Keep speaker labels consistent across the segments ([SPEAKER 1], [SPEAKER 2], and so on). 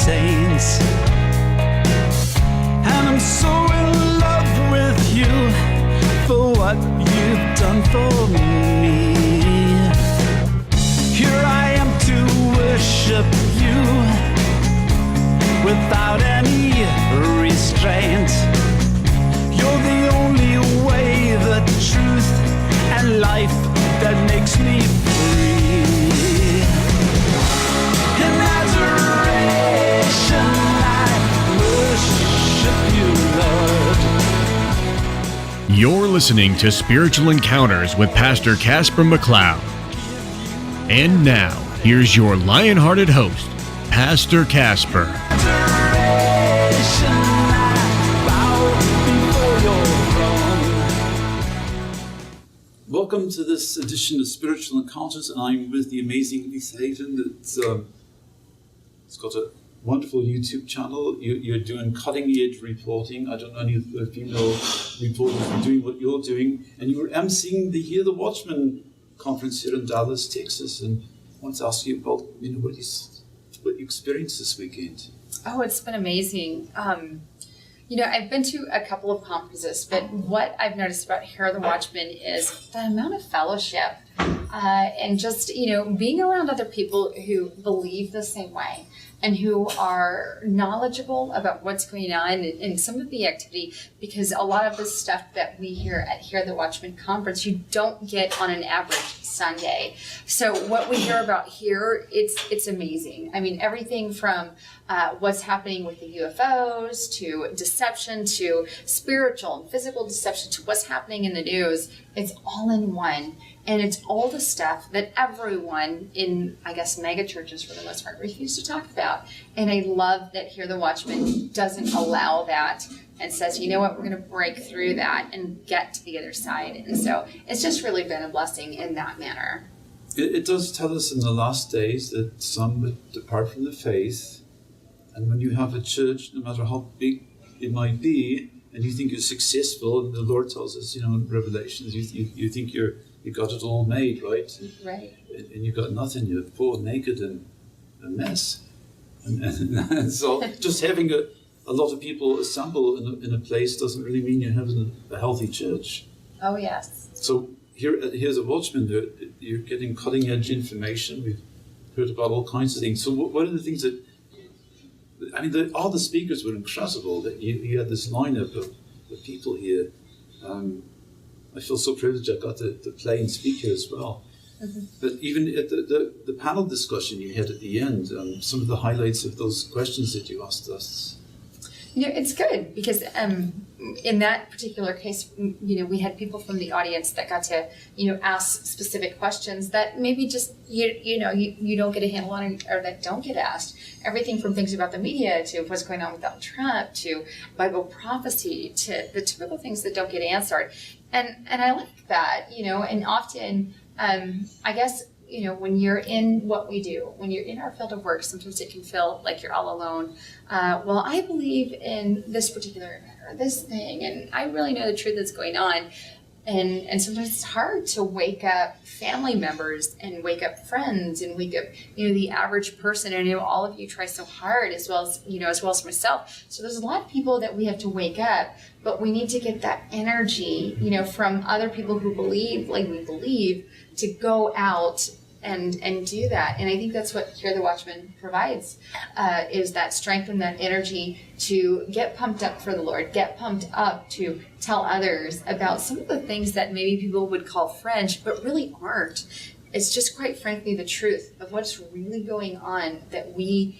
[SPEAKER 1] saints. And I'm so in love with you for what you've done for me. Here I am to worship you without any restraint. You're the only way, the truth and life that makes me free. In adoration I worship you, Lord.
[SPEAKER 2] You're listening to Spiritual Encounters with Pastor Caspar McCloud. And now, here's your lion-hearted host, Pastor Caspar.
[SPEAKER 1] Welcome to this edition of Spiritual Encounters, and I'm with the amazing Lisa Hayden. It's got a wonderful YouTube channel. You're doing cutting-edge reporting. I don't know any of the female reporters who are doing what you're doing, and you were emceeing the Hear the Watchman conference here in Dallas, Texas, and I want to ask you about what you experienced this weekend.
[SPEAKER 3] Oh, it's been amazing. I've been to a couple of conferences, but what I've noticed about Hear the Watchman is the amount of fellowship and just, being around other people who believe the same way and who are knowledgeable about what's going on in some of the activity, because a lot of the stuff that we hear at Hear the Watchman conference, you don't get on an average Sunday. So what we hear about here, it's amazing. I mean, everything from what's happening with the UFOs to deception to spiritual and physical deception to what's happening in the news, it's all in one. And it's all the stuff that everyone in, I guess, mega churches for the most part refuse to talk about. And I love that Hear the Watchman doesn't allow that and says, you know what, we're going to break through that and get to the other side. And so it's just really been a blessing in that manner.
[SPEAKER 1] It does tell us in the last days that some would depart from the faith. And when you have a church, no matter how big it might be, and you think you're successful, and the Lord tells us, in Revelations, you think you got it all made, right?
[SPEAKER 3] Right.
[SPEAKER 1] And you got nothing. You're poor, naked, and a mess. And so just having a lot of people assemble in a place doesn't really mean you're having a healthy church.
[SPEAKER 3] Oh, yes. So
[SPEAKER 1] here's a Watchman. You're getting cutting-edge information. We've heard about all kinds of things. So what are the things that... all the speakers were incredible. That you had this lineup of people here. I feel so privileged I got to play and speak here as well. Mm-hmm. But even at the panel discussion you had at the end, some of the highlights of those questions that you asked us.
[SPEAKER 3] It's good because in that particular case, we had people from the audience that got to, ask specific questions that maybe just, you don't get a handle on or that don't get asked. Everything from things about the media to what's going on with Donald Trump to Bible prophecy to the typical things that don't get answered. And I like that, and often, I guess, when you're in what we do, when you're in our field of work, sometimes it can feel like you're all alone. Well, I believe in this particular event or this thing, and I really know the truth that's going on. And sometimes it's hard to wake up family members and wake up friends and wake up, the average person. And I know all of you try so hard as well as myself. So there's a lot of people that we have to wake up, but we need to get that energy, from other people who believe like we believe to go out and do that. And I think that's what Hear the Watchman provides, is that strength and that energy to get pumped up for the Lord, get pumped up to tell others about some of the things that maybe people would call fringe, but really aren't. It's just quite frankly the truth of what's really going on that we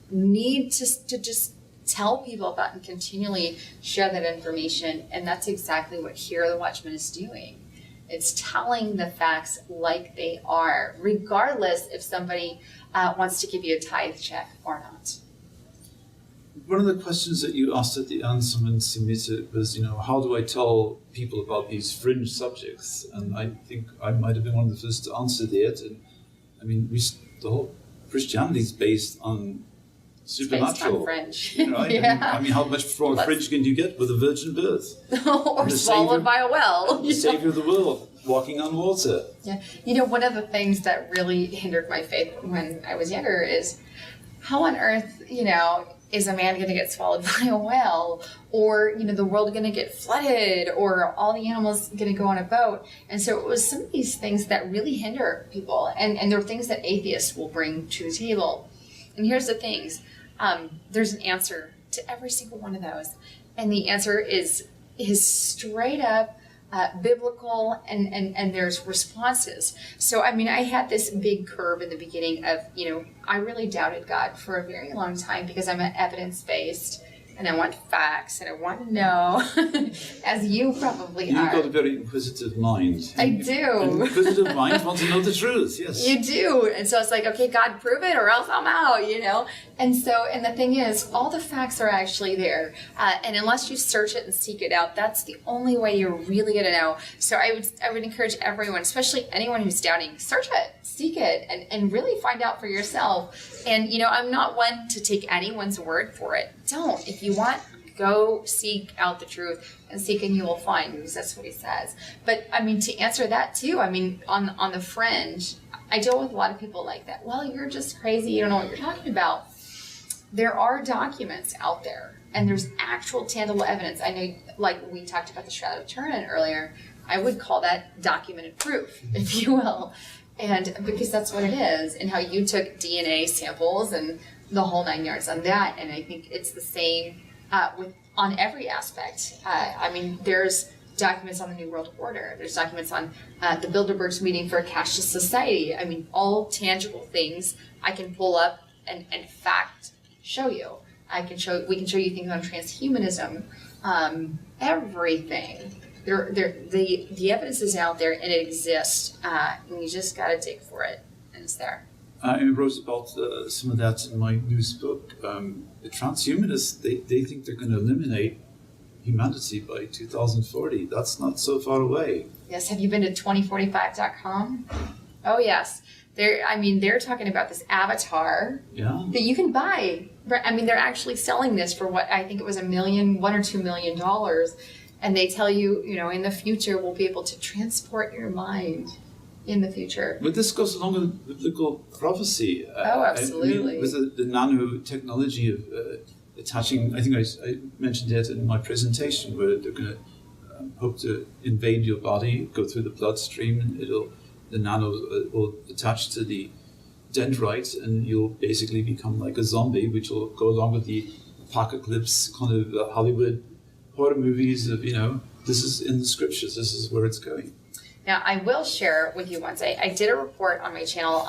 [SPEAKER 3] need to just tell people about and continually share that information. And that's exactly what Hear the Watchman is doing. It's telling the facts like they are, regardless if somebody wants to give you a tithe check or not.
[SPEAKER 1] One of the questions that you asked at the end, someone submitted, was, how do I tell people about these fringe subjects? And I think I might have been one of the first to answer that. And the whole Christianity is based on supernatural.
[SPEAKER 3] Fringe.
[SPEAKER 1] Right?
[SPEAKER 3] Yeah.
[SPEAKER 1] How much more fringe can you get with a virgin birth?
[SPEAKER 3] Or swallowed by a well.
[SPEAKER 1] The Savior of the world, walking on water.
[SPEAKER 3] Yeah. One of the things that really hindered my faith when I was younger is how on earth, is a man going to get swallowed by a whale, or the world going to get flooded, or all the animals going to go on a boat? And so it was some of these things that really hinder people, and they're things that atheists will bring to the table. And here's the things: there's an answer to every single one of those, and the answer is straight up biblical, and there's responses. So I had this big curve in the beginning of, I really doubted God for a very long time because I'm evidence-based, and I want facts, and I want to know, as you probably are.
[SPEAKER 1] You've got a very inquisitive mind.
[SPEAKER 3] I do.
[SPEAKER 1] An inquisitive mind wants to know the truth, yes.
[SPEAKER 3] You do. And so it's like, okay, God, prove it, or else I'm out, And the thing is, all the facts are actually there. And unless you search it and seek it out, that's the only way you're really going to know. So I would encourage everyone, especially anyone who's doubting, search it, seek it, and really find out for yourself. And, I'm not one to take anyone's word for it. Don't. If you want, go seek out the truth, and seek and you will find, because that's what he says. But, to answer that too, on the fringe, I deal with a lot of people like that. Well, you're just crazy. You don't know what you're talking about. There are documents out there, and there's actual tangible evidence. I know, like we talked about the Shroud of Turin earlier, I would call that documented proof, if you will. And because that's what it is, and how you took DNA samples and the whole 9 yards on that. And I think it's the same on every aspect. There's documents on the New World Order. There's documents on the Bilderberg's meeting for a cashless society. All tangible things I can pull up and fact show you. We can show you things on transhumanism, everything. The evidence is out there, and it exists, and you just got to dig for it, and it's there.
[SPEAKER 1] I wrote about some of that in my newest book. The transhumanists, they think they're going to eliminate humanity by 2040. That's not so far away.
[SPEAKER 3] Yes, have you been to 2045.com? Oh, yes. They're talking about this avatar that you can buy. They're actually selling this for what I think it was $1 or $2 million. And they tell you, in the future, we'll be able to transport your mind in the future.
[SPEAKER 1] But this goes along with biblical prophecy.
[SPEAKER 3] Oh, absolutely.
[SPEAKER 1] With the nanotechnology of attaching, I think I mentioned it in my presentation, where they're going to hope to invade your body, go through the bloodstream, and the nanos will attach to the dendrites, and you'll basically become like a zombie, which will go along with the apocalypse kind of Hollywood horror movies of, this is in the scriptures, this is where it's going.
[SPEAKER 3] Now, I will share with you once. I did a report on my channel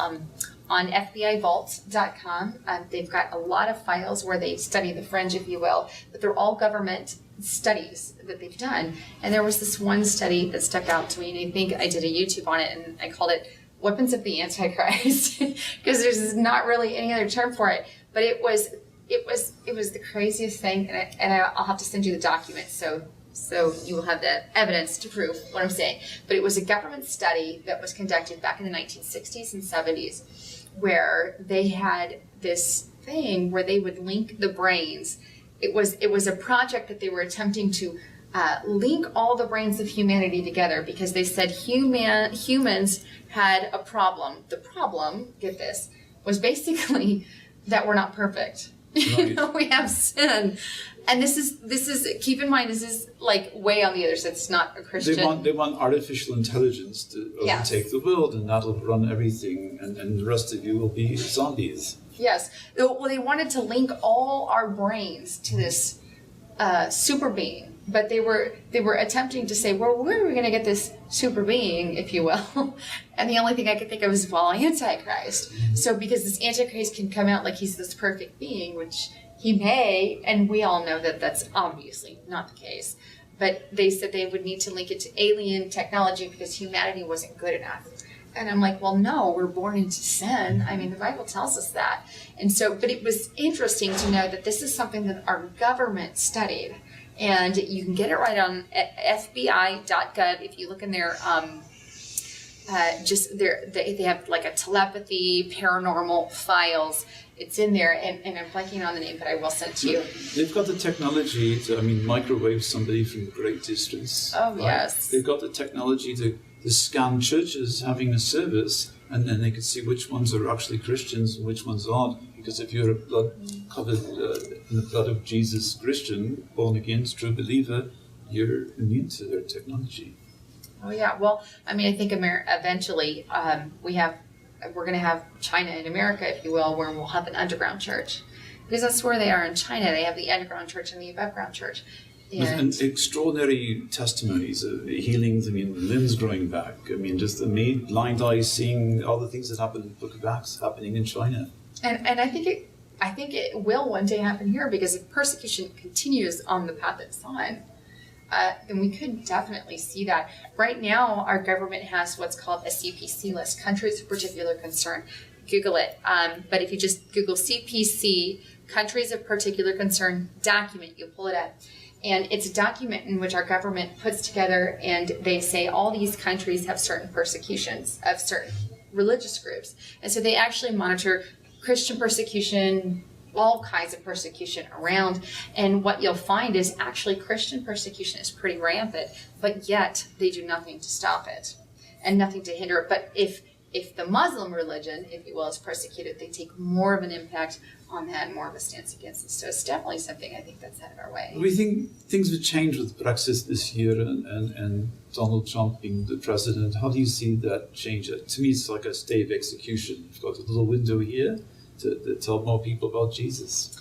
[SPEAKER 3] on FBIVault.com. They've got a lot of files where they study the fringe, if you will, but they're all government studies that they've done. And there was this one study that stuck out to me, and I think I did a YouTube on it, and I called it Weapons of the Antichrist, because there's not really any other term for it. But it was the craziest thing, and I'll have to send you the document so you will have the evidence to prove what I'm saying. But it was a government study that was conducted back in the 1960s and 70s, where they had this thing where they would link the brains. It was a project that they were attempting to link all the brains of humanity together, because they said humans had a problem. The problem, get this, was basically that we're not perfect.
[SPEAKER 1] Right.
[SPEAKER 3] We have sin. And this is keep in mind, this is like way on the other side. It's not a Christian.
[SPEAKER 1] They want artificial intelligence to overtake the world, and that'll run everything, and the rest of you will be zombies.
[SPEAKER 3] Yes. Well, they wanted to link all our brains to this super being. But they were attempting to say, well, where are we going to get this super being, if you will? And the only thing I could think of was, well, Antichrist. So because this Antichrist can come out like he's this perfect being, which he may, and we all know that that's obviously not the case. But they said they would need to link it to alien technology because humanity wasn't good enough. And I'm like, well, no, we're born into sin. The Bible tells us that. And so, but it was interesting to know that this is something that our government studied. And you can get it right on FBI.gov. If you look in there, they have like a telepathy, paranormal files. It's in there, and I'm blanking on the name, but I will send it to you.
[SPEAKER 1] They've got the technology to, microwave somebody from great distance.
[SPEAKER 3] Oh,
[SPEAKER 1] right?
[SPEAKER 3] yes.
[SPEAKER 1] They've got the technology to scan churches having a service, and then they can see which ones are actually Christians and which ones aren't, Because if you're a blood covered in the blood of Jesus Christian, born again, true believer, you're immune to their technology.
[SPEAKER 3] Oh yeah. Well, I mean, I think eventually we're going to have China in America, if you will, where we'll have an underground church, because that's where they are in China. They have the underground church and the above ground church.
[SPEAKER 1] And extraordinary testimonies of healings. I mean, limbs growing back. I mean, just amazing, blind eyes seeing all the things that happened in the Book of Acts happening in China.
[SPEAKER 3] And I think it will one day happen here, because if persecution continues on the path it's on, then we could definitely see that. Right now, our government has what's called a CPC list, countries of particular concern. Google it. But if you just Google CPC, countries of particular concern document, you'll pull it up. And it's a document in which our government puts together, and they say all these countries have certain persecutions of certain religious groups. And so they actually monitor Christian persecution, all kinds of persecution around. And what you'll find is actually Christian persecution is pretty rampant, but yet they do nothing to stop it and nothing to hinder it. But if the Muslim religion, if you will, is persecuted, they take more of an impact on that and more of a stance against it. So it's definitely something I think that's out of our way.
[SPEAKER 1] We think things would change with Brexit this year and Donald Trump being the president. How do you see that change? To me, it's like a stay of execution. We've got a little window here to tell more people about Jesus.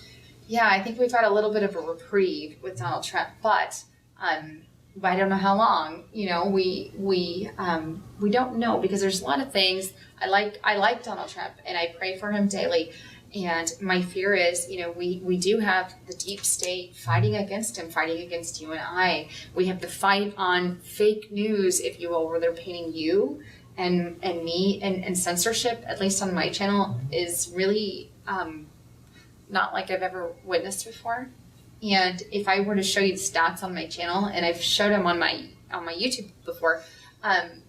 [SPEAKER 3] Yeah, I think we've got a little bit of a reprieve with Donald Trump, but I don't know how long. You know, we don't know, because there's a lot of things. I like Donald Trump, and I pray for him daily. And my fear is, you know, we do have the deep state fighting against him, fighting against you and I. We have the fight on fake news, if you will, where they're painting you and me, and censorship, at least on my channel, is really not like I've ever witnessed before. And if I were to show you the stats on my channel, and I've showed them on my YouTube before,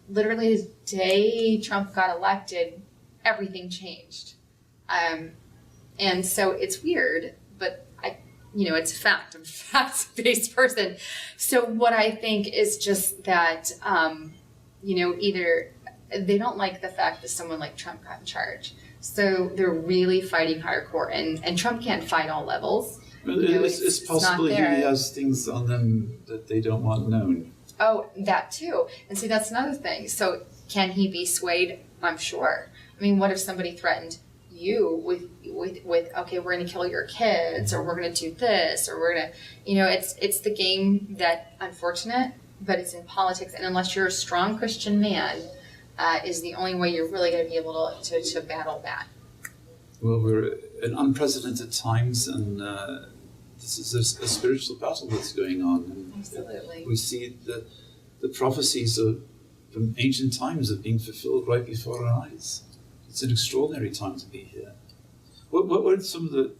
[SPEAKER 3] literally the day Trump got elected, everything changed. And so it's weird, but it's a fact. I'm a facts-based person. So what I think is just that, either they don't like the fact that someone like Trump got in charge. So they're really fighting hardcore, and Trump can't fight all levels.
[SPEAKER 1] It's possible he has things on them that they don't want known.
[SPEAKER 3] Oh, that too. And see, that's another thing. So can he be swayed? I'm sure. I mean, what if somebody threatened you with okay, we're going to kill your kids, or we're going to do this, or we're going to, it's the game that, unfortunate, but it's in politics. And unless you're a strong Christian man, is the only way you're really going to be able to battle that.
[SPEAKER 1] Well, we're in unprecedented times, and this is a spiritual battle that's going on. And
[SPEAKER 3] absolutely.
[SPEAKER 1] We see the prophecies from ancient times are being fulfilled right before our eyes. It's an extraordinary time to be here. What were some of the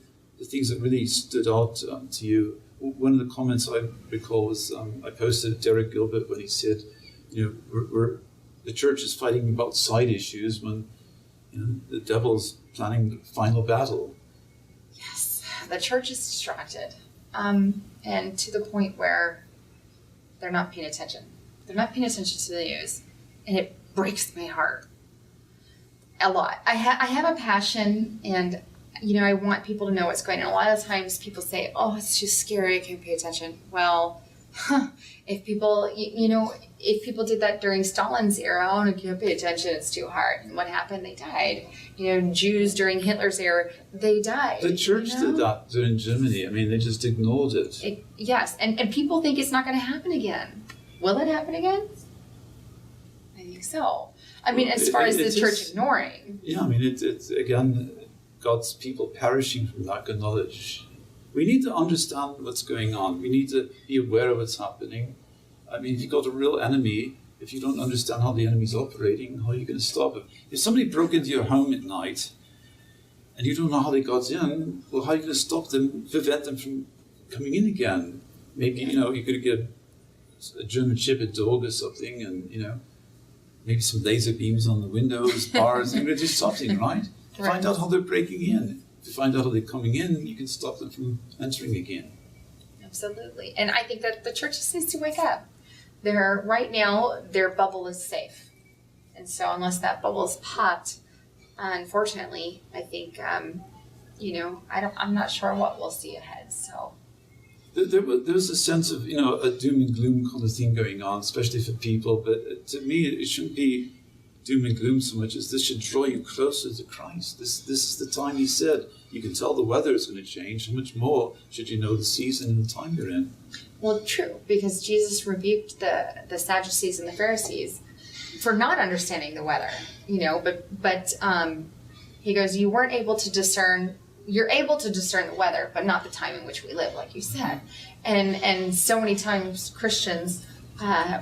[SPEAKER 1] things that really stood out to you? One of the comments I recall was I posted Derek Gilbert when he said, the church is fighting about side issues when the devil's planning the final battle.
[SPEAKER 3] Yes, the church is distracted, and to the point where they're not paying attention. They're not paying attention to the news, and it breaks my heart a lot. I have a passion, and I want people to know what's going on. A lot of times people say, "Oh, it's too scary. I can't pay attention." Well, if people, if people did that during Stalin's era, "Oh, I can't pay attention. It's too hard." And what happened? They died. Jews during Hitler's era, they died.
[SPEAKER 1] The church did that during Germany. I mean, they just ignored it.
[SPEAKER 3] Yes, and people think it's not going to happen again. Will it happen again? I think so. I mean, as far as the church ignoring.
[SPEAKER 1] Yeah, I mean, it's again, God's people perishing from lack of knowledge. We need to understand what's going on. We need to be aware of what's happening. I mean, if you've got a real enemy, if you don't understand how the enemy's operating, how are you going to stop it? If somebody broke into your home at night and you don't know how they got in, well, how are you going to stop them, prevent them from coming in again? Maybe, you could get a German Shepherd dog or something, and, maybe some laser beams on the windows, bars, do something, right?
[SPEAKER 3] Right?
[SPEAKER 1] Find out how they're breaking in. If you find out how they're coming in, you can stop them from entering again.
[SPEAKER 3] Absolutely. And I think that the church just needs to wake up. Right now, their bubble is safe. And so unless that bubble is popped, unfortunately, I think, I'm not sure what we'll see ahead. So
[SPEAKER 1] There was a sense of, a doom and gloom kind of thing going on, especially for people. But to me, it shouldn't be doom and gloom so much as this should draw you closer to Christ. This is the time he said. You can tell the weather is going to change. How much more should you know the season and the time you're in?
[SPEAKER 3] Well, true, because Jesus rebuked the Sadducees and the Pharisees for not understanding the weather, but he goes, you weren't able to discern. You're able to discern the weather, but not the time in which we live, like you said. And so many times Christians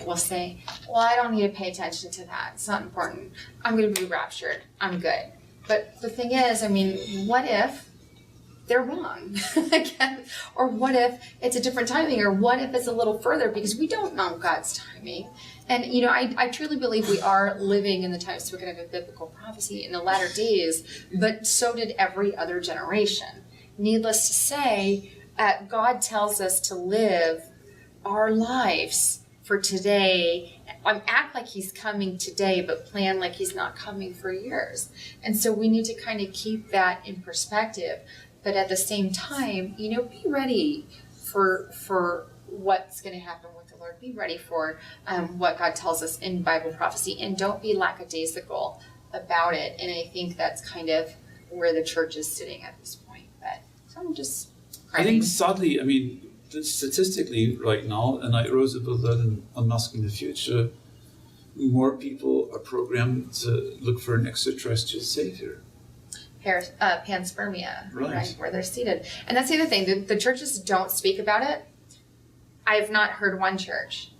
[SPEAKER 3] will say, well, I don't need to pay attention to that. It's not important. I'm going to be raptured. I'm good. But the thing is, what if they're wrong? Again, or what if it's a different timing? Or what if it's a little further? Because we don't know God's timing. And, I truly believe we are living in the time spoken of in biblical prophecy in the latter days, but so did every other generation. Needless to say, God tells us to live our lives for today. Act like he's coming today, but plan like he's not coming for years. And so we need to kind of keep that in perspective. But at the same time, be ready for what's going to happen with the Lord. Be ready for what God tells us in Bible prophecy, and don't be lackadaisical about it. And I think that's kind of where the church is sitting at this point. But so I'm just
[SPEAKER 1] I think sadly, statistically right now, and I wrote about that in Unmasking the Future, more people are programmed to look for an extraterrestrial savior.
[SPEAKER 3] Panspermia, right, where they're seated. And that's the other thing. The churches don't speak about it. I have not heard one church,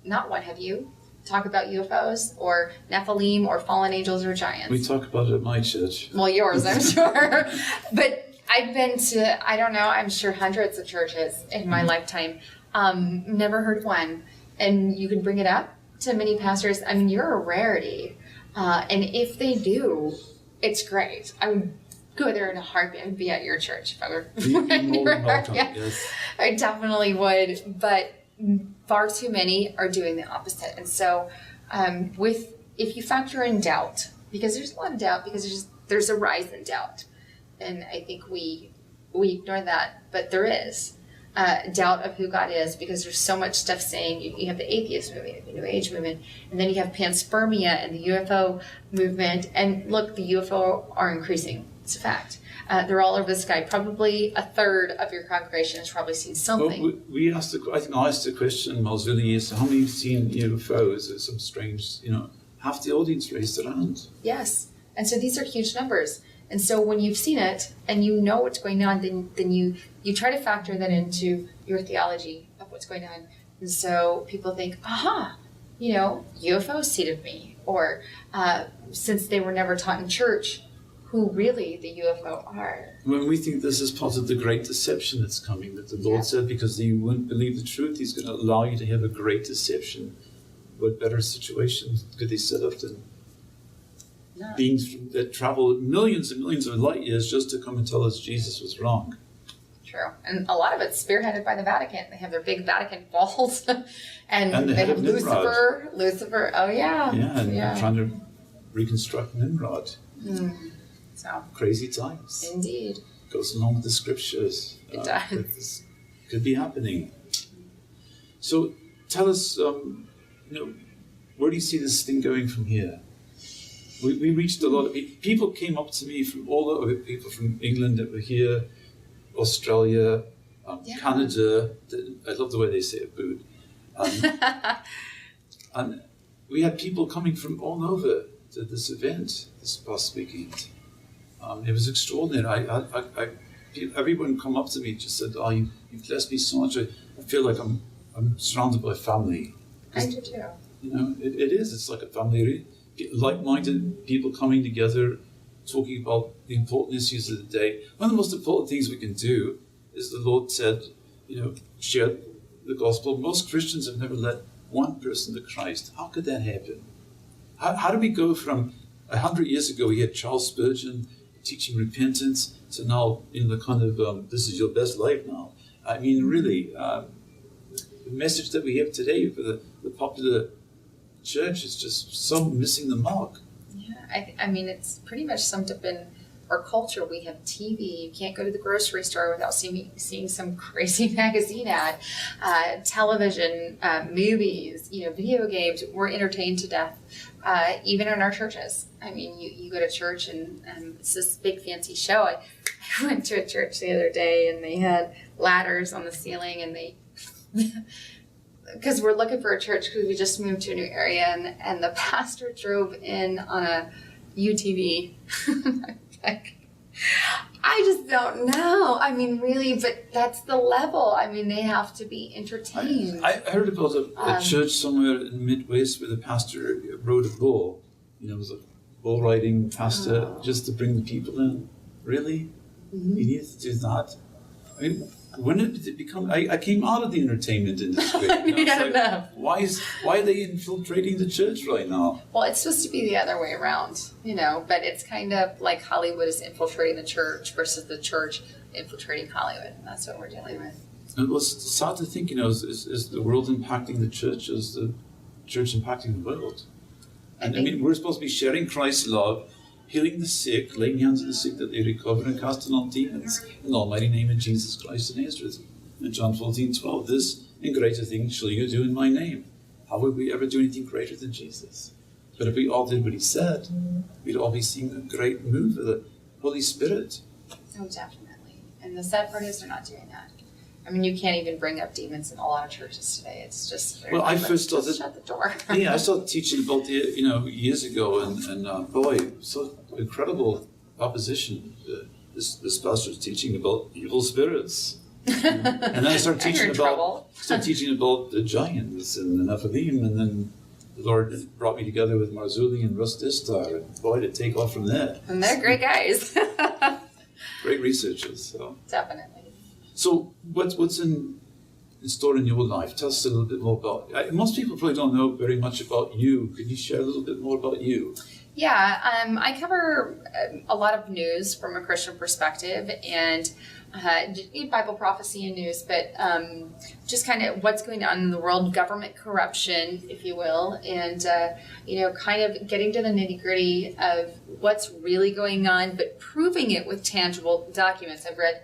[SPEAKER 3] not one, have you, talk about UFOs or Nephilim or fallen angels or giants?
[SPEAKER 1] We talk about it at my church.
[SPEAKER 3] Well, yours, I'm sure. But I've been to, I'm sure hundreds of churches in my lifetime. Never heard one. And you can bring it up to many pastors. You're a rarity. And if they do, it's great. I would go there in a heartbeat and be at your church if I were.
[SPEAKER 1] Yes.
[SPEAKER 3] I definitely would. But far too many are doing the opposite. And so if you factor in doubt, because there's a lot of doubt, because there's a rise in doubt. And I think we ignore that, but there is doubt of who God is, because there's so much stuff saying you have the atheist movement, the New Age movement, and then you have panspermia and the UFO movement. And look, the UFO are increasing. It's a fact. They're all over the sky. Probably a third of your congregation has probably seen something.
[SPEAKER 1] Well, I asked the question in Malsville, so how many have seen UFOs? There's some strange, half the audience raised their hand.
[SPEAKER 3] Yes. And so these are huge numbers. And so when you've seen it and you know what's going on, then you try to factor that into your theology of what's going on. And so people think, UFOs seated me. Or since they were never taught in church, who really the UFO are.
[SPEAKER 1] When we think this is part of the great deception that's coming, that the Lord said, because you wouldn't believe the truth, he's going to allow you to have a great deception. What better situation could they set up than beings that travel millions and millions of light years just to come and tell us Jesus was wrong?
[SPEAKER 3] True. And a lot of it's spearheaded by the Vatican. They have their big Vatican balls. and
[SPEAKER 1] the
[SPEAKER 3] they
[SPEAKER 1] head
[SPEAKER 3] have
[SPEAKER 1] of Nimrod.
[SPEAKER 3] Lucifer. Oh, yeah.
[SPEAKER 1] Yeah, trying to reconstruct Nimrod.
[SPEAKER 3] So
[SPEAKER 1] crazy times.
[SPEAKER 3] Indeed.
[SPEAKER 1] Goes along with the scriptures.
[SPEAKER 3] It does.
[SPEAKER 1] This could be happening. So tell us, where do you see this thing going from here? We reached a lot of people. Came up to me from all over, people from England that were here, Australia, Canada. I love the way they say it, booed. And we had people coming from all over to this event this past weekend. It was extraordinary. Everyone come up to me and just said, "Oh, you blessed me so much. I feel like I'm surrounded by family."
[SPEAKER 3] I do too.
[SPEAKER 1] It is. It's like a family. Like-minded people coming together, talking about the important issues of the day. One of the most important things we can do is the Lord said, share the gospel. Most Christians have never led one person to Christ. How could that happen? How do we go from 100 years ago, we had Charles Spurgeon teaching repentance, to now in the kind of, this is your best life now. Really, the message that we have today for the popular church is just so missing the mark.
[SPEAKER 3] Yeah, it's pretty much summed up in our culture. We have TV. You can't go to the grocery store without seeing some crazy magazine ad. Television, movies, video games. We're entertained to death, even in our churches. I mean, you go to church and it's this big fancy show. I went to a church the other day and they had ladders on the ceiling, and they because we're looking for a church because we just moved to a new area, and the pastor drove in on a UTV. Like, I just don't know. I mean, really, but that's the level. I mean, they have to be entertained.
[SPEAKER 1] I heard about a church somewhere in the Midwest where the pastor rode a bull. It was a bull riding pastor just to bring the people in. Really? Mm-hmm. You need to do that? I mean, when did it become? I came out of the entertainment industry. Why are they infiltrating the church right now?
[SPEAKER 3] Well, it's supposed to be the other way around, but it's kind of like Hollywood is infiltrating the church versus the church infiltrating Hollywood. And that's what we're dealing with.
[SPEAKER 1] And it's sad to think, is the world impacting the church? Is the church impacting the world? And I mean, we're supposed to be sharing Christ's love, healing the sick, laying hands on the sick that they recover, and casting out demons in the almighty name of Jesus Christ of Nazareth. In John 14:12, this and greater things shall you do in my name. How would we ever do anything greater than Jesus? But if we all did what he said, we'd all be seeing a great move of the Holy Spirit.
[SPEAKER 3] Oh, definitely. And the sad part is they're not doing that. I mean, you can't even bring up demons in a lot of churches today. It's just
[SPEAKER 1] I first started.
[SPEAKER 3] Shut the door.
[SPEAKER 1] I started teaching about years ago, and boy, so incredible opposition. This pastor was teaching about evil spirits, and then I started teaching about the giants and the Nephilim, and then the Lord brought me together with Marzulli and Russ Distar, and boy, to take off from there.
[SPEAKER 3] And they're great guys.
[SPEAKER 1] Great researchers. So.
[SPEAKER 3] Definitely.
[SPEAKER 1] So what's in store in your life? Tell us a little bit more about. Most people probably don't know very much about you. Could you share a little bit more about you?
[SPEAKER 3] Yeah, I cover a lot of news from a Christian perspective, and Bible prophecy and news, but just kind of what's going on in the world, government corruption, if you will, and kind of getting to the nitty-gritty of what's really going on, but proving it with tangible documents. I've read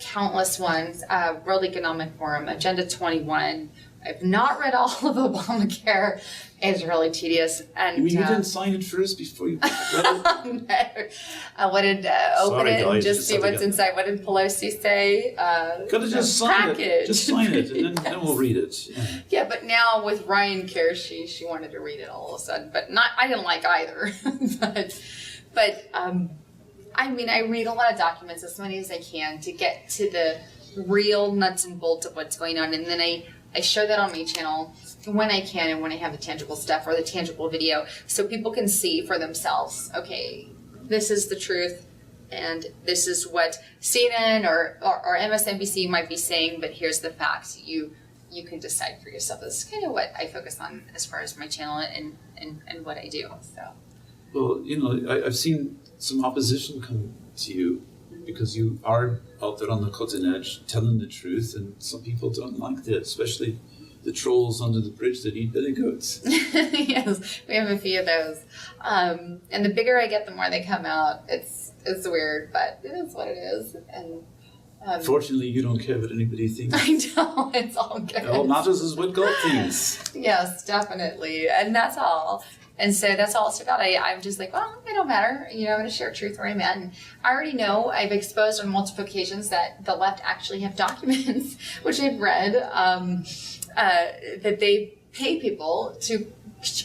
[SPEAKER 3] countless ones, World Economic Forum, Agenda 21. I've not read all of Obamacare. It's really tedious. And
[SPEAKER 1] you mean you didn't sign it first before you read it?
[SPEAKER 3] No. I wanted to open it and just see what's inside. What did Pelosi say?
[SPEAKER 1] Gotta just sign it. Just sign it, and then we'll read it.
[SPEAKER 3] Yeah, but now with Ryan Care, she wanted to read it all of a sudden. But I didn't like either. but I mean, I read a lot of documents, as many as I can, to get to the real nuts and bolts of what's going on. And then I show that on my channel when I can and when I have the tangible stuff or the tangible video, so people can see for themselves, okay, this is the truth, and this is what CNN or MSNBC might be saying, but here's the facts. You can decide for yourself. This is kind of what I focus on as far as my channel and what I do. So.
[SPEAKER 1] Well, I've seen some opposition come to you because you are out there on the cutting edge, telling the truth, and some people don't like that, especially the trolls under the bridge that eat billy goats.
[SPEAKER 3] Yes, we have a few of those. And the bigger I get, the more they come out. It's weird, but it is what it is. And
[SPEAKER 1] fortunately, you don't care what anybody thinks.
[SPEAKER 3] I know, it's all good.
[SPEAKER 1] All matters is what God thinks.
[SPEAKER 3] Yes, definitely. And that's all. And so that's all it's about. I'm just like, well, it don't matter. I'm going to share truth where I'm at. And I already know, I've exposed on multiple occasions that the left actually have documents, which I've read, that they pay people to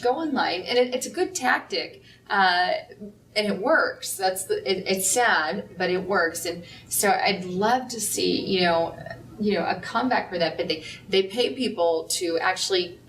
[SPEAKER 3] go online. And it's a good tactic. And it works. It's sad, but it works. And so I'd love to see, a comeback for that. But they pay people to actually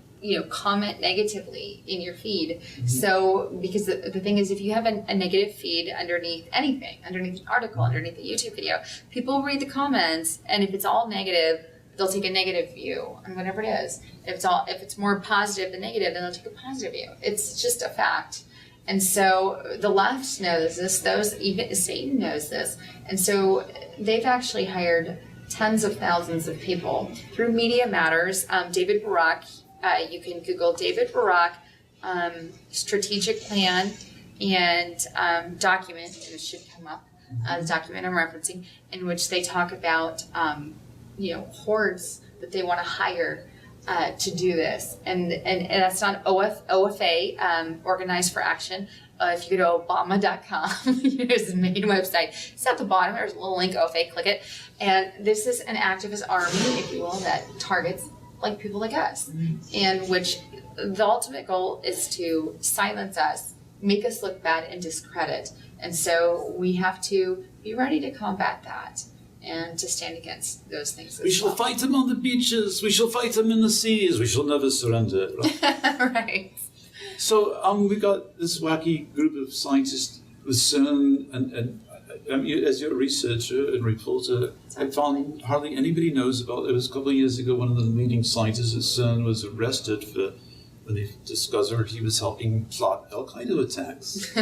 [SPEAKER 3] comment negatively in your feed. Mm-hmm. So, because the thing is, if you have a negative feed underneath anything, underneath an article, underneath a YouTube video, people read the comments, and if it's all negative, they'll take a negative view on whatever it is. If it's more positive than negative, then they'll take a positive view. It's just a fact. And so the left knows this, even Satan knows this. And so they've actually hired tens of thousands of people through Media Matters. David Barak, you can Google David Barak, strategic plan and document, and it should come up. the document I'm referencing, in which they talk about, hordes that they want to hire to do this. And that's not OFA, Organized for Action. If you go to Obama.com, it's the main website. It's at the bottom. There's a little link, OFA, click it. And this is an activist army, if you will, that targets like people like us, and which the ultimate goal is to silence us, make us look bad, and discredit. And so we have to be ready to combat that and to stand against those things.
[SPEAKER 1] We shall fight them on the beaches. We shall fight them in the seas. We shall never surrender. Right.
[SPEAKER 3] Right.
[SPEAKER 1] So we got this wacky group of scientists with CERN, and as you're a researcher and reporter, I found hardly anybody knows about it. It was a couple of years ago, one of the leading scientists at CERN was arrested when they discovered he was helping plot Al-Qaeda attacks.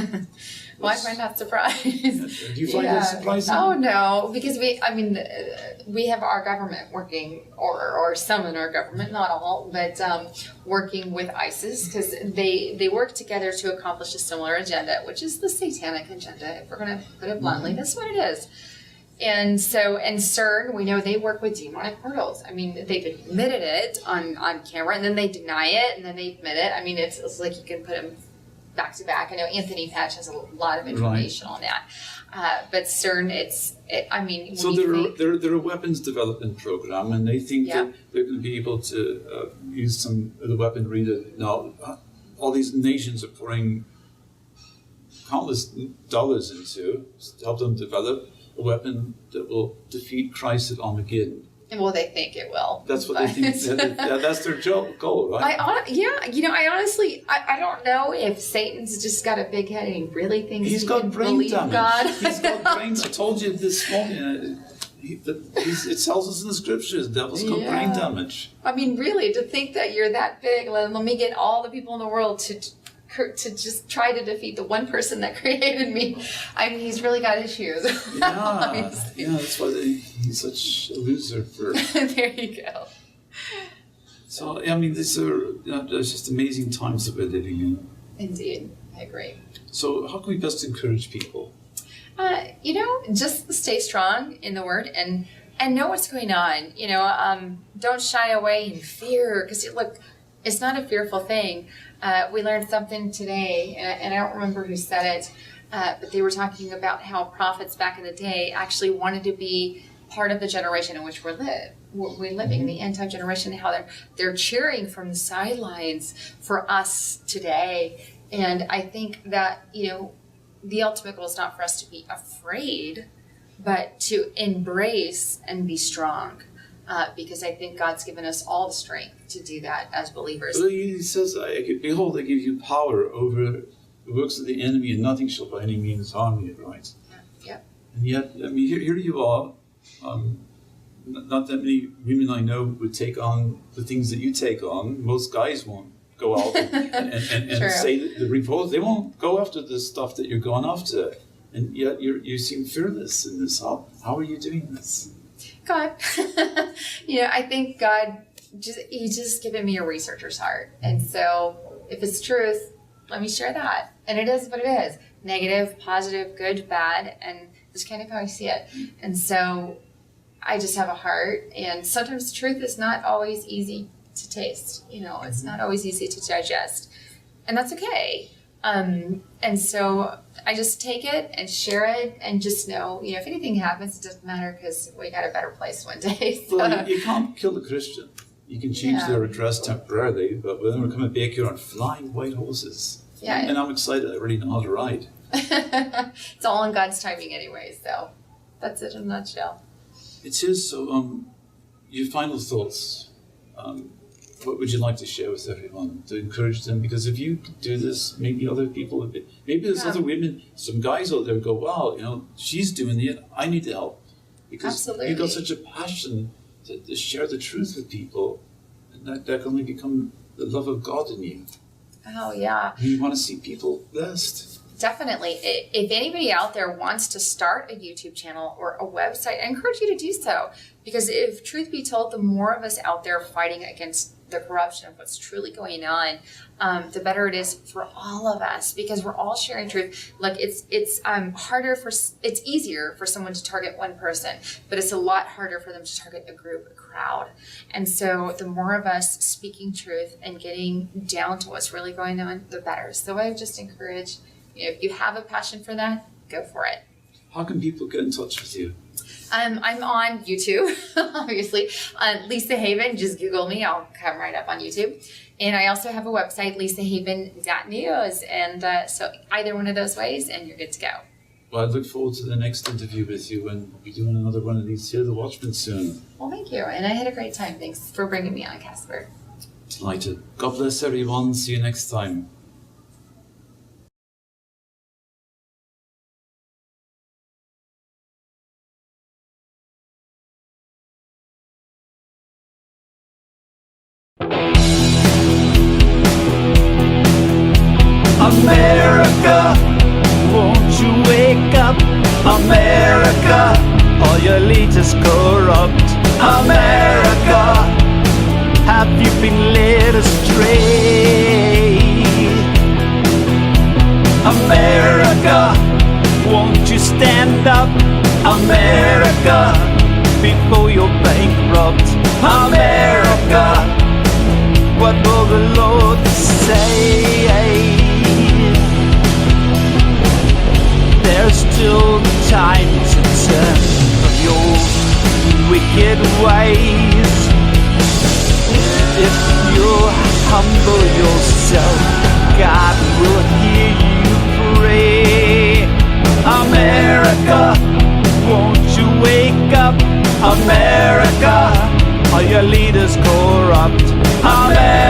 [SPEAKER 3] Well, I find that surprising.
[SPEAKER 1] Do you find that surprising?
[SPEAKER 3] Oh, no, because we have our government working, or some in our government, not all, but working with ISIS, because they work together to accomplish a similar agenda, which is the satanic agenda, if we're going to put it bluntly. That's what it is. And so, and CERN, we know they work with demonic portals. I mean, they've admitted it on camera, and then they deny it, and then they admit it. I mean, it's like you can put them back to back. I know Anthony Patch has a lot of information on that. But CERN,
[SPEAKER 1] so they're a weapons development program, and they think that they're going to be able to use some of the weaponry that now all these nations are pouring countless dollars into to help them develop a weapon that will defeat Christ at Armageddon.
[SPEAKER 3] Well, they think it will.
[SPEAKER 1] That's what they think. That's their goal, right?
[SPEAKER 3] I honestly don't know if Satan's just got a big head and he really thinks
[SPEAKER 1] he's got brain damage. God. He's got brains. I told you this morning. It tells us in the scriptures, the devil's got brain damage.
[SPEAKER 3] I mean, really, to think that you're that big, let me get all the people in the world to just try to defeat the one person that created me. I mean, he's really got issues.
[SPEAKER 1] Yeah, that's why he's such a loser.
[SPEAKER 3] There you go.
[SPEAKER 1] So, I mean, these are there's just amazing times that we're living in.
[SPEAKER 3] Indeed, I agree.
[SPEAKER 1] So, how can we best encourage people?
[SPEAKER 3] Just stay strong in the Word and know what's going on. Don't shy away in fear, because look, it's not a fearful thing. We learned something today, and I don't remember who said it, but they were talking about how prophets back in the day actually wanted to be part of the generation in which we're living, the end time generation, how they're cheering from the sidelines for us today. And I think that, the ultimate goal is not for us to be afraid, but to embrace and be strong. Because I think God's given us all the strength to do that as believers.
[SPEAKER 1] Well, he says, behold, I give you power over the works of the enemy, and nothing shall by any means harm you, right?
[SPEAKER 3] Yeah.
[SPEAKER 1] And yet, I mean, here you are. Not that many women I know would take on the things that you take on. Most guys won't go out and say the reports. They won't go after the stuff that you're going after. And yet you seem fearless in this. How are you doing this?
[SPEAKER 3] God. I think God, He's just given me a researcher's heart. And so if it's truth, let me share that. And it is what it is. Negative, positive, good, bad, and that's kind of how I see it. And so I just have a heart, and sometimes truth is not always easy to taste. It's not always easy to digest. And that's okay. And so I just take it and share it and just know, if anything happens, it doesn't matter, because we got a better place one day. So.
[SPEAKER 1] Well, you can't kill a Christian. You can change their address temporarily, but when we're coming back here on flying white horses.
[SPEAKER 3] Yeah.
[SPEAKER 1] And I'm excited. I really know how to ride.
[SPEAKER 3] It's all in God's timing anyway, so that's it in a nutshell.
[SPEAKER 1] It is. So, your final thoughts. What would you like to share with everyone to encourage them? Because if you do this, maybe other people would be. Maybe there's other women, some guys out there go, wow, she's doing it. I need to help. Because you've got such a passion to share the truth with people, and that can only become the love of God in you.
[SPEAKER 3] Oh, yeah.
[SPEAKER 1] You want to see people blessed.
[SPEAKER 3] Definitely. If anybody out there wants to start a YouTube channel or a website, I encourage you to do so. Because if truth be told, the more of us out there fighting against the corruption of what's truly going on, the better it is for all of us, because we're all sharing truth. Like it's easier for someone to target one person, but it's a lot harder for them to target a group, a crowd. And so the more of us speaking truth and getting down to what's really going on, the better. So I would just encourage, if you have a passion for that, go for it.
[SPEAKER 1] How can people get in touch with you?
[SPEAKER 3] I'm on YouTube, obviously. Lisa Haven, just Google me. I'll come right up on YouTube. And I also have a website, lisahaven.news. And so either one of those ways, and you're good to go.
[SPEAKER 1] Well, I look forward to the next interview with you, and we'll be doing another one of these here, The Watchmen, soon.
[SPEAKER 3] Well, thank you. And I had a great time. Thanks for bringing me on, Caspar.
[SPEAKER 1] Delighted. God bless everyone. See you next time.
[SPEAKER 4] America, won't you wake up? America, all your leaders corrupt. America, have you been led astray? America, won't you stand up? America, before you're bankrupt. America, what will the Lord say? There's still time to turn from your wicked ways. If you humble yourself, God will hear you pray. America, won't you wake up? America, are your leaders corrupt? America,